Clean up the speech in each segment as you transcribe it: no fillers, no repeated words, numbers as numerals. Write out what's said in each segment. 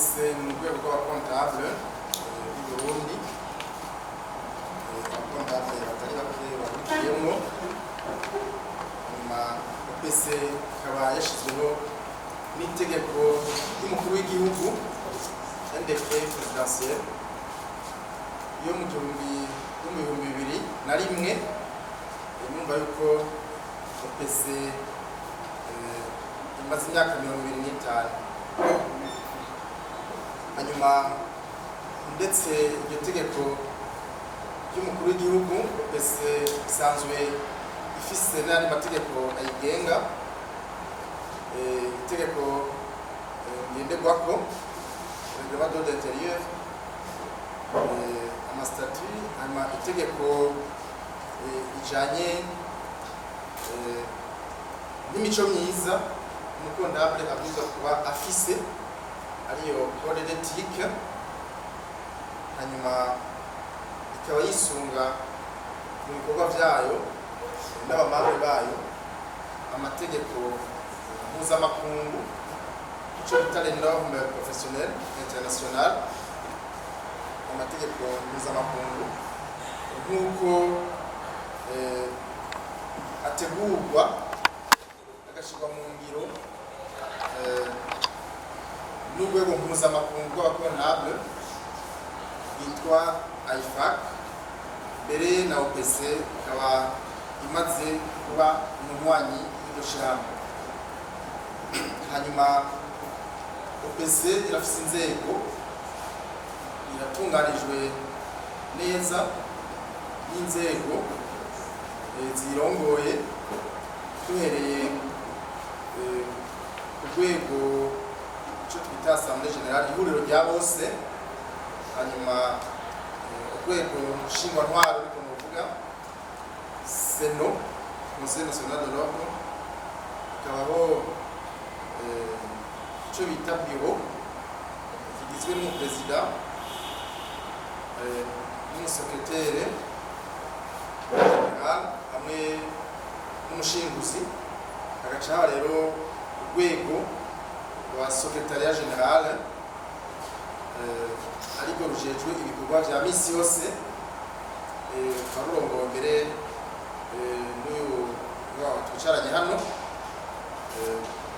OPC mu rwego rw'abakontable b'i Burundi, abakontable batari bake bahurikiyemo. Nyuma OPC ikaba yashyizweho n'itegeko ry'umukuru w'igihugu NDP presidentiel yo mu 2001. Numva yuko OPC imaze imyaka 25. Hanyuma ndetse iryo tegeko ry'umukuru w'igihugu OPC isanzwe ifise n'andi mategeko ayigenga, itegeko ngenderwako reglement d'ordre intérieur, amastatut, hanyuma itegeko ijanye n'imico myiza umukontable abwirizwa kuba afise, ariyo code d'éthique. Hanyuma ikaba yisunga mu bikorwa vyayo n'abamambe bayo amategeko mpuzamakungu, ico bita les normes professionnelles internationales, amategeko mpuzamakungu nk'uko ategurwa agashirwa mu ngiro n'urwego mpuzamakungu rw'abakontable yitwa IFAC. Mbere na OPC ikaba imaze kuba umunywanyi w'iryo shirahamwe. Hanyuma OPC irafise inzego, iratunganijwe neza n'inzego zirongoye, duhereye ku rwego ico twita Assemblée Générale, ihuriro rya bose. Hanyuma urwego nshingwantwaro ariko novuga Seno, Conseil National de l'Ordre, ikabaho ico bita bureau kigizwe n'umuperezida n'umusekreteri general hamwe n'umushinguzi. Hagacaho rero urwego rwa secretariat general ariko rujejwe ibikorwa vya misi yose, karongo mbere n'uyu twicaranye hano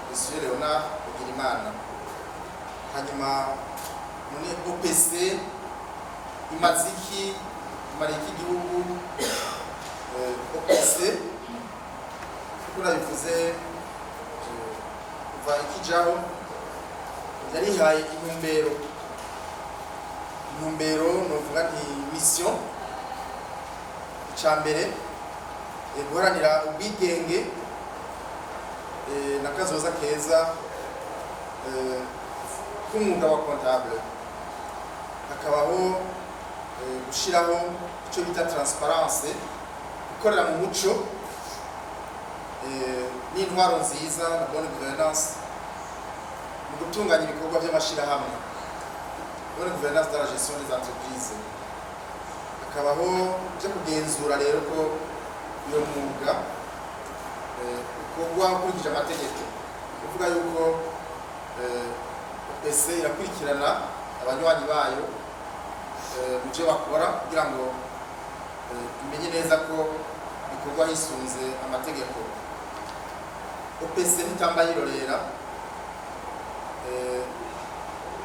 Monsieur Léonard Bigirimana. Hanyuma none OPC imaze iki, imara iki gihugu? OPC kuko bivuze kuva ikijaho yarihaye intumbero novuga nti mission. Icambere guharanira ubwigenge na kazoza keza k'umwuga wa comptable. Hakabaho gushiraho ico bita transparence, gukorera mu muco n'intwaro nziza na bonne gouvernance mu gutunganya ibikorwa by'amashirahamwe, bonne gouvernance dans la gestion des entreprises. Hakabaho byo kugenzura rero ko iyo mwuga ukorwa ukurikije amategeko, kuvuga yuko OPC irakurikirana abanywanyi bayo mu byo bakora kugira ngo tumenye neza ko bikorwa hisunze amategeko. OPC ntitambaye irorera,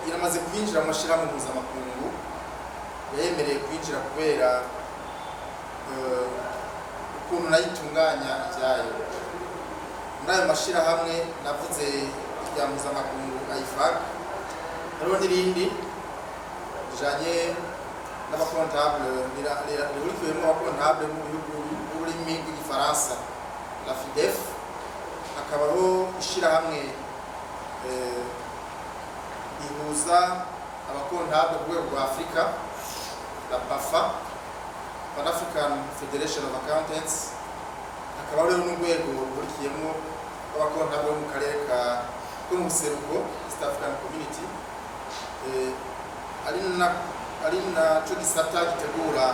iramaze kwinjira mu mashirahamwe mpuzamakungu, yayemereye kwinjira kubera ukuntu nayitunganya ivyayo. Muri ayo mashirahamwe navuze irya mpuzamakungu IFAC, hariho n'irindi rijanye n'abakontable rihurikiyemwo abakontable mu bihugu b'ururimi rw'igifaransa, la FIDEF. Hakabaho ishirahamwe ihuza abakontable ku rwego rwa Afurika, la PAFA, Pan African Federation of Accountants. Hakabaho rero n'urwego ruhurikiyemwo abakontable bo mu karere ko mu buseruko, East African Community. Ari naco gisata gitegura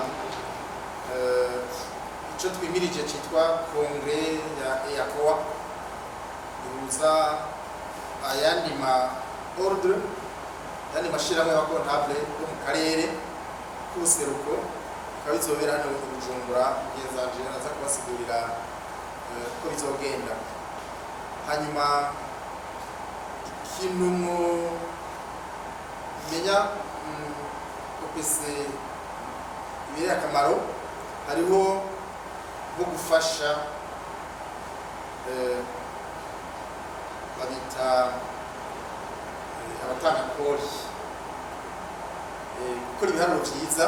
ico twimirije citwa Congrès ya EACOA, ihuza ayandi ma ordre mashirahamwe y'abakontable yo mu karere k'ubuseruko kabizobera hano mu Bujumbura ngezanje naza kubasigurira ko bizogenda. Hanyuma ikintu menya OPC ibiri akamaro hariho nko gufasha babita abatanga kori gukora ibiharuro byiza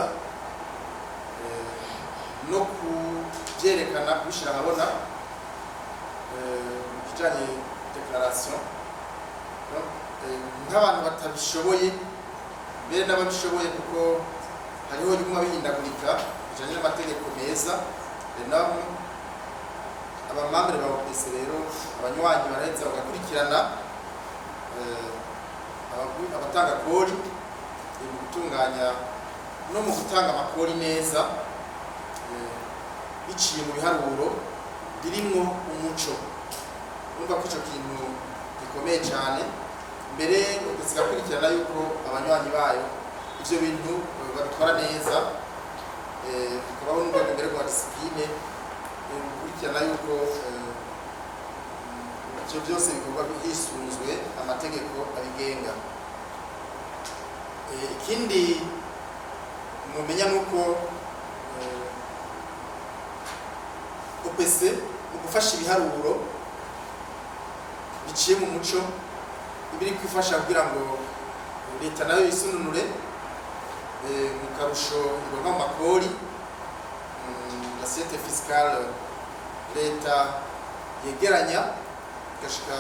no kubyerekana kubishyira ahabona mu kijyanye declaration nk'abantu batabishoboye mbere n'ababishoboye kuko hariho bimwe bihindagurika bijyanye n'amategeko meza nabo abamambere ba OPC rero abanywanyi baraheza bagakurikirana abatanga kori mu gutunganya no mu gutanga amakori neza biciye mu biharuro birimo umuco. Urumva ko icyo kintu gikomeye cyane mbere ugakurikirana yuko abanywanyi bayo ivyo bintu babitwara neza, hakabaho n'urwego mbere rwa disipline gukurikirana yuko ivyo byose bikorwa hisunzwe amategeko abigenga. Ikindi mumenya nuko OPC mu gufasha ibiharuro biciye mu muco ibiri kwifasha kugira ngo leta nayo isununure mu karusho ironka amakori assiette fiscale leta yegeranya igashika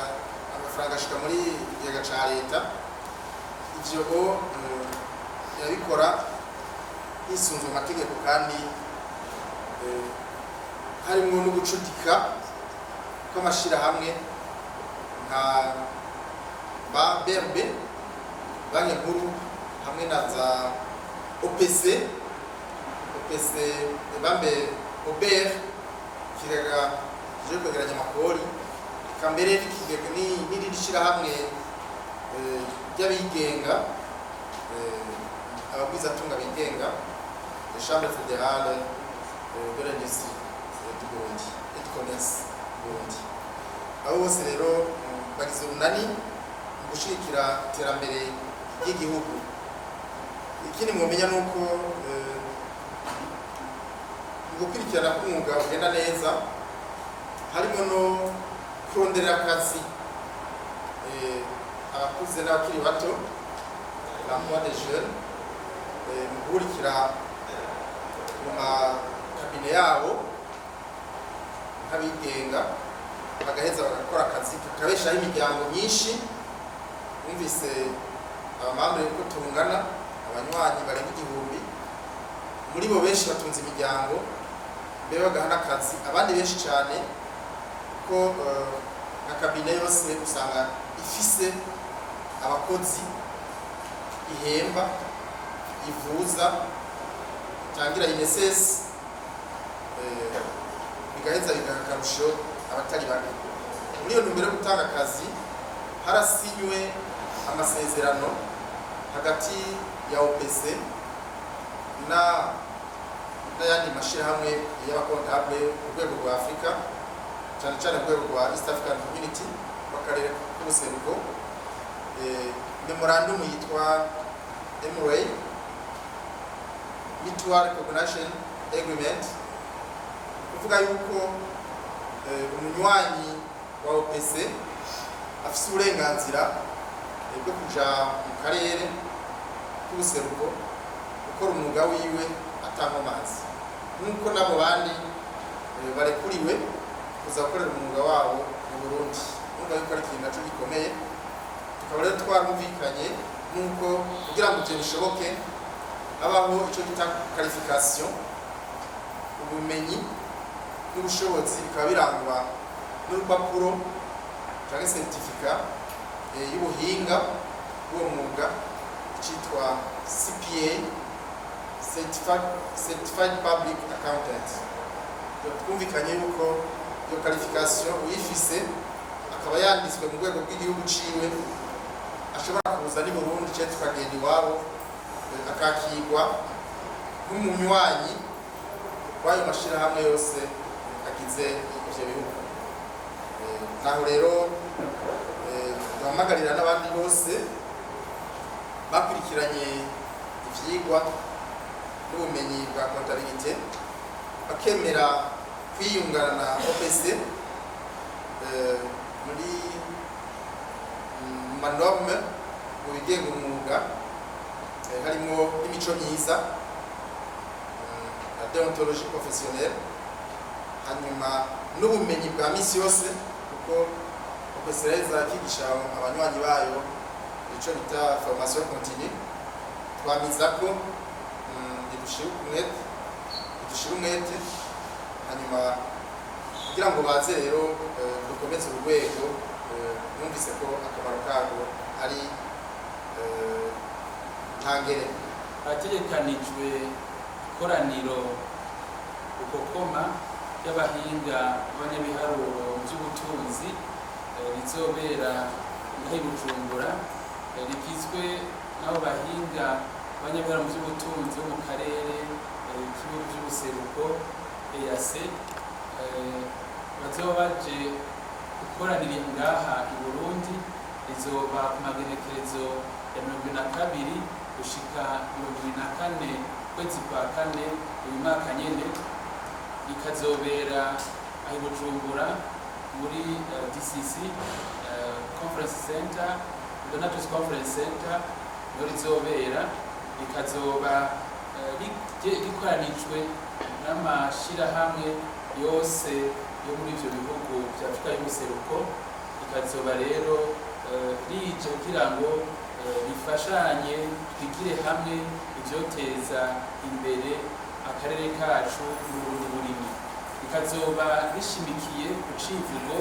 amafaranga ashika muri igiega ca leta. Ivyo yabikora hisunzwe amategeko kandi harimo no gucudika kw'amashirahamwe nka ba BRB banki nkuru hamwe na za OPC bambe OBR kigega je kwegeranya amakori kambere kigega n'irindi shirahamwe ry'abigenga abagwizatunga bigenga Chambre fédérale de l'industrie du Burundi et du commerce Burundi. Abo bose rero bagize urunani mu gushigikira iterambere ry'igihugu. Ikindi mwomenya nuko mu gukurikirana k'umwuga ugenda neza harimo no kuronderera akazi abakuze n'abakiri bato l'emploi des jeunes mu gukurikira mu makabine yabo nk'abigenga bagaheza bagakora akazi kakabeshaho imiryango myinshi. Numvise abamambere ko tungana abanywanyi barenga 1000 muri bo benshi batunze imiryango mbere bagahana akazi abandi benshi cyane ko nka kabine yose usanga ifise abakozi ihemba ivuza tangira INSS bigaheza bigakarusho abatari bake. Muri iyo ntumbero yo gutanga akazi harasinywe amasezerano hagati ya OPC n'ayandi mashirahamwe y'abakontable ku rwego rwa Afrika cyane cyane ku rwego rwa East African Community w'akarere k'ubuseruko. Memorandum yitwa MOA Mutual Recognition Agreement, kuvuga yuko umunywanyi wa OPC afise uburenganzira bwo kuja mu karere k'ubuseruko gukora umwuga wiwe atankomanzi nk'uko nabo bandi barekuriwe kuza gukorera umwuga wabo mu Burundi. Urumva yuko ari ikintu naco gikomeye. Tukaba rero twarumvikanye nk'uko kugira ngo ivyo bishoboke habaho ico bita qualification, ubumenyi n'ubushobozi bikaba birangwa n'urupapuro cyangwa certificat y'ubuhinga bw'uwo mwuga cyitwa CPA, Certified Public Accountant. Twumvikanye yuko iyo qualification uyifise akaba yanditswe mu rwego rw'igihugu ciwe ashobora kuza ni Burundi cyo tukagenda iwabo akakigwa n'umunywanyi w'ayo mashirahamwe yose agize ivyo bihugu. Naho rero ndahamagarira n'abandi bose bakurikiranye ivyigwa n'ubumenyi bwa comptabilité bakemera kwiyungana na OPC muri manorme mu bigenga umwuga harimo imico myiza na deontologie professionnelle, hanyuma n'ubumenyi bwa misi yose kuko OPC kigisha abanywanyi bayo ico bita formation continue. Twamiza ko dushira umwete hanyuma kugira ngo baze rero dukomeze urwego. Numvise ko akamaro kago ari ntangere. Hategekanijwe ikoraniro ukokoma y'abahinga b'abanyabiharuro by'ubutunzi rizobera i Bujumbura, rigizwe n'abo bahinga b'abanyabiharuro by'ubutunzi bo mu karere k'ibihugu by'ubuseruko EAC, bazoba baje gukoranira ngaha i Burundi. Rizoba ku magenekerezo ya 22 gushika 24 kwezi kwa kane uyu mwaka nyene, rikazobera aho i Bujumbura muri DCC Conference Center, Donatus Conference Center niho rizobera. Rikazoba rikoranijwe n'amashirahamwe yose yo muri ivyo bihugu vya Afrika y'ubuseruko. Rikazoba rero rije kugira ngo rifashanye twigire hamwe ivyoteza imbere akarere kacu n'uburundi burimi. Rikazoba rishimikiye ku civugo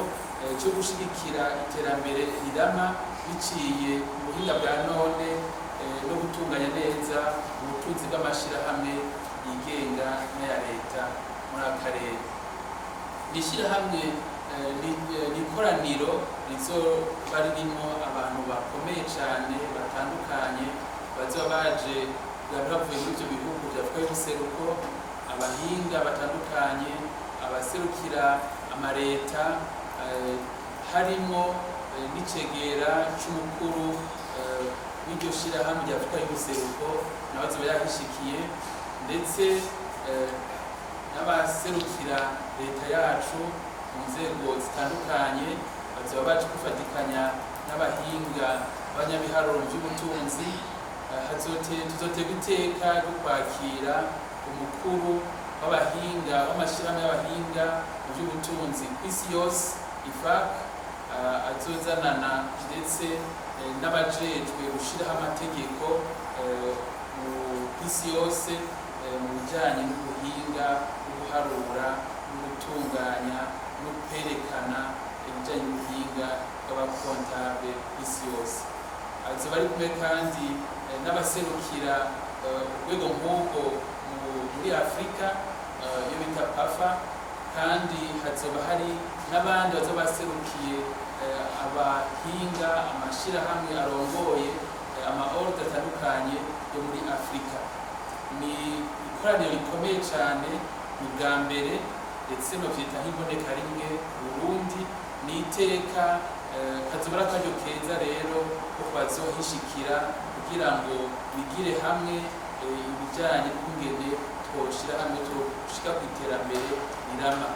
cyo gushigikira iterambere rirama biciye mu buhinga bwa none no gutunganya neza ubutunzi bw'amashirahamwe yigenga n'aya leta muri akarere. N'ishirahamwe n'ikoraniro rizoba ririmo abantu bakomeye cyane batandukanye bazoba baje bavuye muri ivyo bihugu vya Afrika y'ubuseruko, abahinga batandukanye, abaserukira amareta, harimo n'icegera c'umukuru w'iryo shirahamwe rya Afrika y'ubuseruko nawe azoba yahishikiye, ndetse n'abaserukira leta yacu mu nzego zitandukanye bazoba baje gufatikanya n'abahinga b'abanyabiharuro by'ubutunzi. Tuzoterwa iteka ryo kwakira umukuru w'abahinga w'amashirahamwe y'abahinga mu by'ubutunzi kw'isi yose IFAC, azozanana ndetse n'abajejwe gushiraho amategeko mu kw'isi yose mu bijanye n'ubuhinga, guharura, gutunganya no kwerekana ibijanye n'ubuhinga bw'abakontable kw'isi yose. Azoba ari kumwe kandi n'abaserukira urwego nk'ubwo muri Afrika iyo bita PAFA, kandi hazoba hari n'abandi bazoba baserukiye abahinga, amashirahamwe arongoye ama-ordre atandukanye yo muri Afrika. Ni ikoraniro rikomeye cyane, ni bwa mbere, ndetse novyita nk'imboneka rimwe Burundi. Ni iteka kazoba ari akaryo keza rero ko bazohishikira kugira ngo bigire hamwe ibijyanye n'ukungene twoshira hamwe tushika ku iterambere rirama.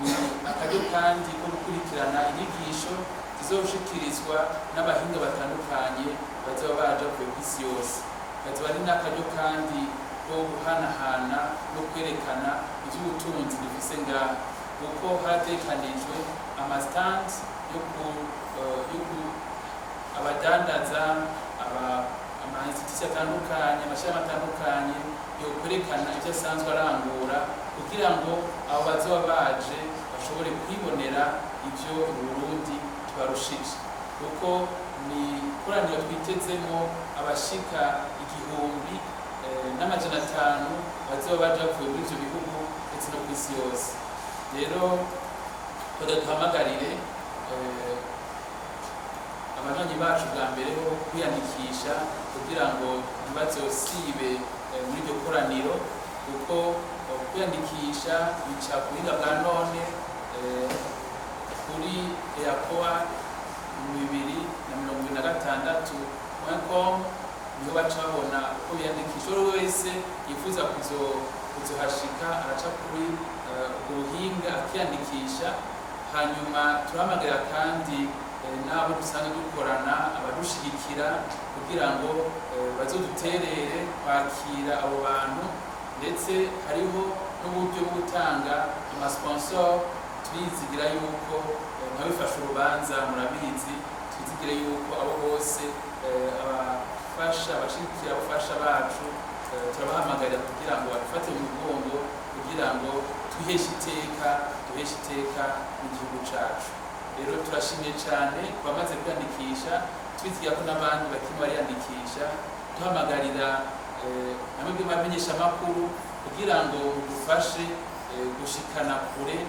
Ni akaryo kandi ko gukurikirana inyigisho zizoshikirizwa n'abahinga batandukanye bazoba baje ku isi yose. Kazoba ari n'akaryo kandi ko guhanahana no kwerekana ivy'ubutunzi bifise ngaha, kuko hatekanijwe amastand yo abadandaza, ama-institution atandukanye, amashirahamwe atandukanye yo kwerekana ivyo asanzwe arangura, kugira ngo abo bazoba baje bashobore kwibonera ivyo Burundi tubarushije. Kuko ni ikoraniro twitezemo abashika 1,500 bazoba baje bavuye muri ivyo bihugu ndetse no kw'isi yose. Rero duhamagarire abanywanyi bacu bwa mbere ho kwiyandikisha kugira ngo ntibazosibe muri iryo koraniro, kuko kwiyandikisha bica ku buhinga bwa none kuri eacoa2026.com niho baca babona uko biyandikisha. Uwo wese yifuza kuzohashika araca kuri ubuhinga akiyandikisha. Hanyuma turahamagarira kandi n'abo dusanzwe dukorana abadushigikira kugira ngo bazoduterere kwakira abo bantu, ndetse hariho n'uburyo bwo gutanga amasponsor. Turizigira yuko nkabifasha urubanza murabizi, turizigira yuko abo bose abashigikira abafasha bacu turabahamagarira kugira ngo badufate mu mugongo kugira ngo duheshe iteka mu gihugu cacu. Rero turashimye cyane kubamaze kwiyandikisha, twizigira ko n'abandi bakiri bariyandikisha. Tuhamagarira namwe bamenyesha amakuru kugira ngo dufashe gushikana kure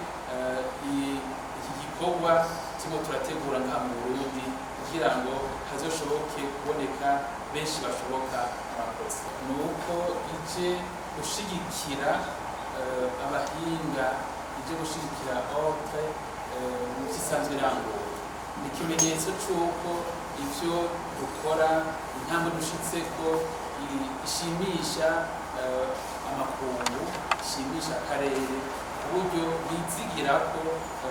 iki gikorwa turimo turategura ngaha mu Burundi, kugira ngo hazoshoboke kuboneka benshi bashoboka abakozi. Nuko ije gushigikira abahinga, ije gushigikira ordre mu gisanzwe irangura. Ni ikimenyetso cy'uko ivyo dukora, intambwe dushitseko ishimisha amakungu, ishimisha akarere, uburyo bizigira ko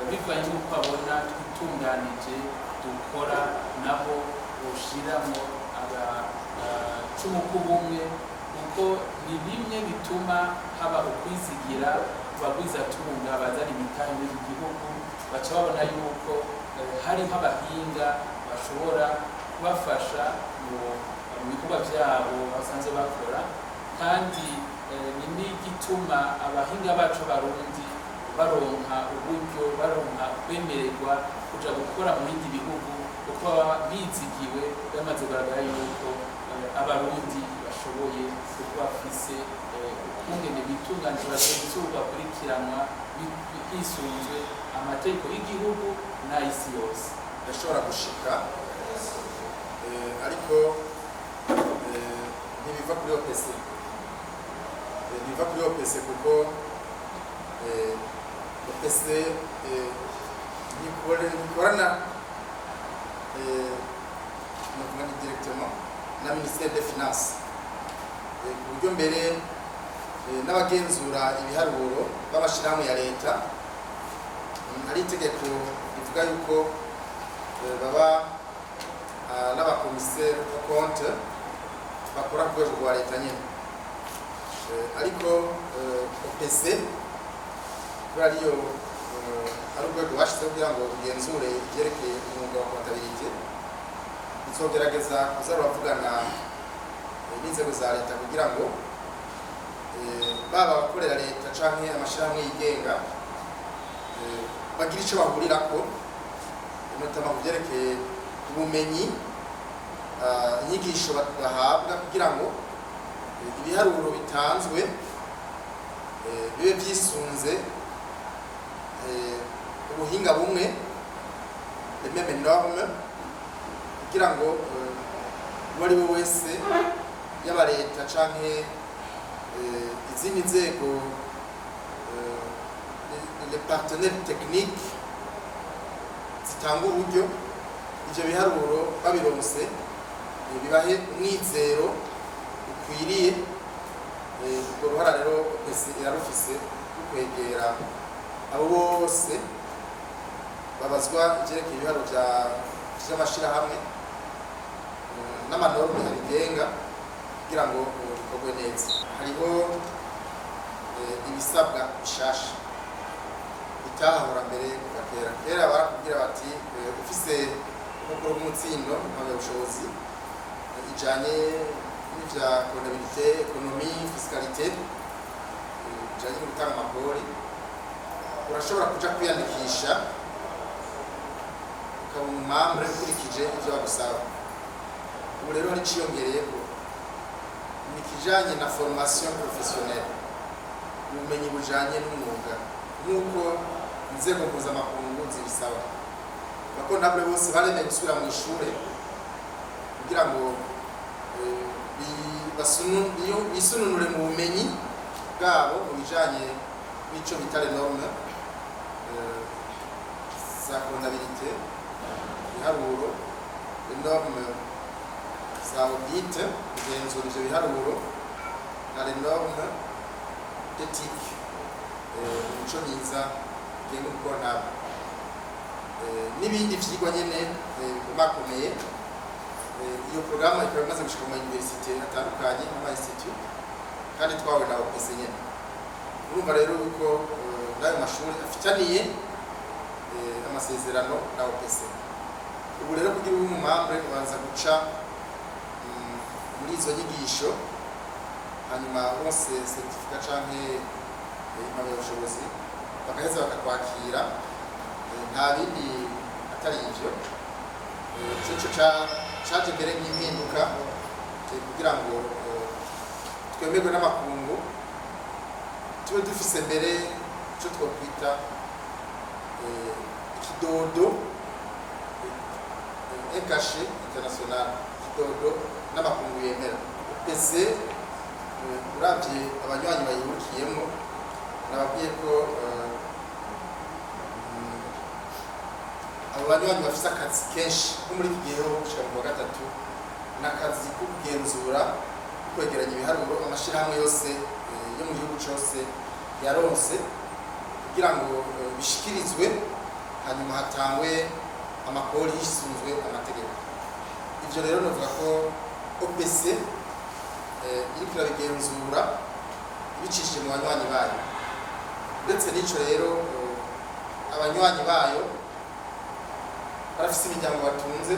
bivanye n'uko abona twitunganije dukora, nabo boshiramo agacumu k'ubumwe, kuko ni bimwe bituma haba ukwizigira bagwizatunga bazana imitahe muri iki gihugu. Baca babona yuko hariho abahinga bashobora kubafasha mu bikorwa byabo basanzwe bakora, kandi ni n'igituma abahinga bacu Barundi baronka uburyo, baronka kwemererwa kuja gukora mu bindi bihugu, kuko baba bizigiwe bamaze kugaragara yuko Abarundi bashoboye, kuko bafise ukungene bitunganije, bagenzurwa, bakurikiranwa hisunzwe amategeko y'igihugu n'ay'isi yose. Ndashobora gushika ariko ntibiva kuri OPC, biva kuri OPC kuko OPC nikorana directement na Ministère des Finances, ku buryo mbere n'abagenzura ibiharuro b'amashirahamwe ya leta hari itegeko rivuga yuko baba n'abakomiseri de compte bakora ku rwego rwa leta nyine. Ariko OPC kubera ariyo ari urwego bashizeho kugira ngo ugenzure ibyerekeye umwuga wa kontabilite, bizogerageza kuza rubavugana n'inzego za leta kugira ngo baba abakorera leta canke amashirahamwe yigenga bagira ico bahurirako, notama ku byerekeye ubumenyi, inyigisho bahabwa kugira ngo ibiharuro bitanzwe bibe byisunze ubuhinga bumwe, les mêmes normes, kugira ngo uwo ari we wese yaba leta canke izindi nzego, les partenaires techniques zitanga uburyo, ivyo biharuro babironse bibahe umwizero ukwiriye. Urwo ruhara rero irarufise kwegera abo bose babazwa ivyerekeye ibiharuro vy'amashirahamwe n'amanorme abigenga kugira ngo bikorwe neza. Hariho ibisabwa bishasha bitahahora mbere kuva kera barakubwira bati ufise umukuru w'umutsindo impamyabushobozi ijanye n'ivya comptabilité, économie, fiscalité, ijanye no gutanga amakori, urashobora kuja kwiyandikisha ukaba umumambre ukurikije ivyo bagusaba. Ubu rero hari iciyongereyeko, ni ikijanye na formation professionnelle, ubumenyi bujanye n'umwuga nk'uko inzego mpuzamakungu zibisaba. Abakondable bose baremeye gusubira mu ishure kugira ngo bisununure mu bumenyi bwabo mu bijanye n'ico bita norme za comptabilité, ibiharuro, norme za audit, kugenzura ivyo biharuro, na norme d'éthique, imico myiza igenga ubukora n'ibindi vyigwa nyene bimakomeye. Iyo programme ikaba imaze gushika mu université atandukanye n'ama institut kandi twawe na OPC nyene. Urumva rero uko n'ayo mashuri afitaniye amasezerano na OPC. Ubu rero kugira ube umumambre ubanza guca muri izo nyigisho, hanyuma bose certificat canke impamyabushobozi bagaheza bakakwakira. Nta bindi atari ivyo. Ico caje mbere nk'impinduka kugira ngo twemerwe n'amakungu tube dufise mbere ico twokwita ikidodo ekashe international, ikidodo n'amakungu yemera. Pese uravye abanywanyi bayihurikiyemo nababwiye ko abo banywanyi bafise akazi kenshi ko muri iki gihe ho gushika mu wa gatatu n'akazi ko kugenzura kwegeranya ibiharuro amashirahamwe yose yo mu gihugu cose yaronse kugira ngo bishikirizwe hanyuma hatangwe amakori yisunzwe amategeko. Ivyo rero novuga ko OPC iriko irabigenzura ibicishije mu banywanyi bayo, ndetse n'ico rero abanywanyi bayo barafise imiryango batunze,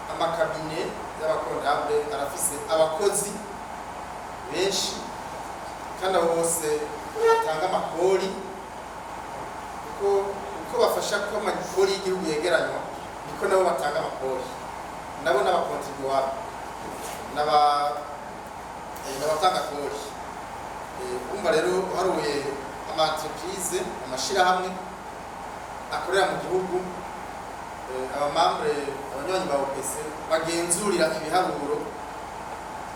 amakabine y'abakontable arafise abakozi benshi kandi abo bose batanga amakori uko bafasha ko amakori y'igihugu yegeranywa niko nabo batanga amakori, nabo n'abakontribuwable n'abatanga kori. Umva rero haruye ama entreprise amashirahamwe akorera mu gihugu, abamambre abanywanyi ba OPC bagenzurira ibiharuro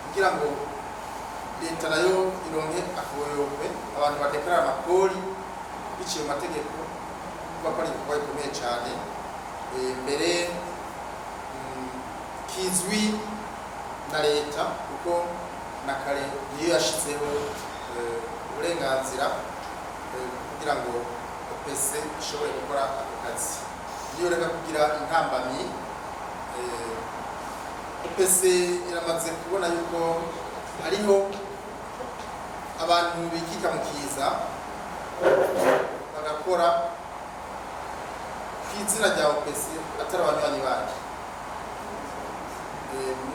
kugira ngo leta nayo ironke akoyobe abantu badekarara amakori biciye mu mategeko, kuko ari ibikorwa bikomeye cane mbere kizwi na leta kuko na kare niyo yashizeho uburenganzira kugira ngo OPC ishobore gukora ako kazi. Niyo reka kugira intambamyi, OPC iramaze kubona yuko hariho abantu bikika mu kiza bagakora kw'izina rya OPC atari abanywanyi bayo.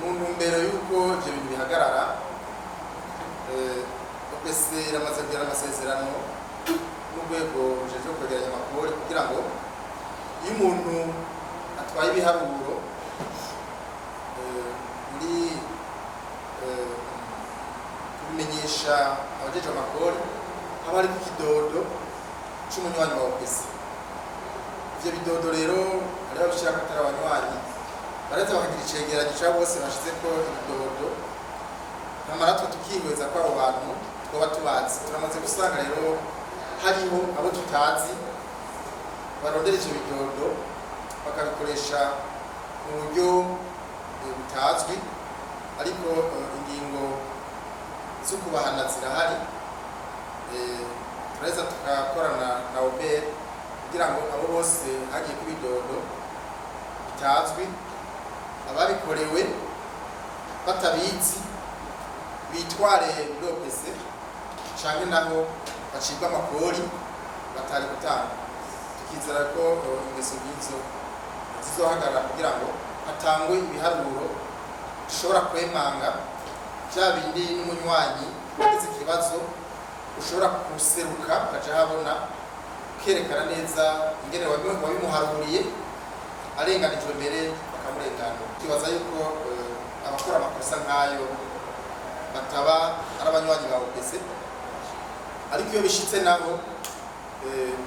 Mu ntumbero yuko ivyo bintu bihagarara, OPC iramaze kugira amasezerano n'urwego rujejwe kwegeranya amakori kugira ngo iyo umuntu atwaye ibiharuro muri kubimenyesha abajejwe amakori haba hari ikidodo c'umunywanyi wa OPC. Ivyo bidodo rero hariho abishaka atari abanywanyi bareza bakagira icegeranyo ca bose bashizeko ibidodo, namara twe tukihweza ko abo bantu twoba tubazi. Turamaze gusanga rero hariho abo tutazi barondera ivyo bidodo bakabikoresha mu buryo butazwi, ariko ingingo zo kubahana zirahari. Tureza tugakorana na OBR kugira ngo abo bose hagiye ku bidodo bitazwi ababikorewe batabizi bitware muri OPC canke naho bacibwa amakori batari gutanga. Tukizera ko ingeso nk'izo zizohagarara kugira ngo hatangwe ibiharuro dushobora kwemanga vya bindi n'umunywanyi wagize ikibazo ushobora kuseruka ukaja habona ukerekana neza ingene wabimuharuriye arenganijwe mbere bakamurengana. Tukibaza yuko abakora amakosa nk'ayo bataba ari abanywanyi ba OPC, ariko iyo bishitse nabo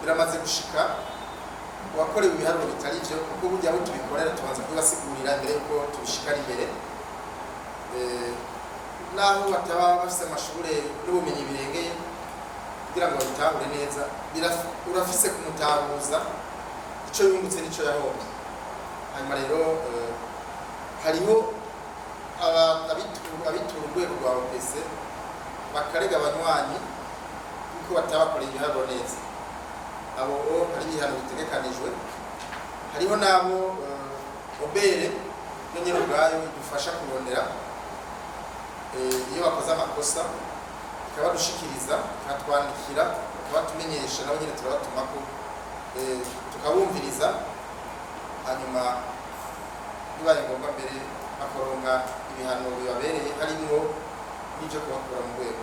biramaze gushika wakorewe ibiharuro bitari byo kuko burya aho tubikorera tubanza kubibasigurira mbere yuko tubishikara imbere naho bataba bafite amashuri n'ubumenyi birengeye kugira ngo babitahure neza urafise kumutahuza icyo yungutse n'icyo yahombye. Hanyuma rero hariho abitura urwego rwa OPC bakarega abanywanyi kuko batabakoreye ibiharuro neza. Abo hari ibihano bitegekanijwe, hariho n'abo obere no nyine ubwayo idufasha kurondera iyo bakoze amakosa ikabadushikiriza ikatwandikira ikabatumenyesha, nabo nyine turabatuma ko tukabumviriza, hanyuma bibaye ngombwa mbere bakoronka ibihano bibabereye harimo n'ibyo kubakura mu rwego.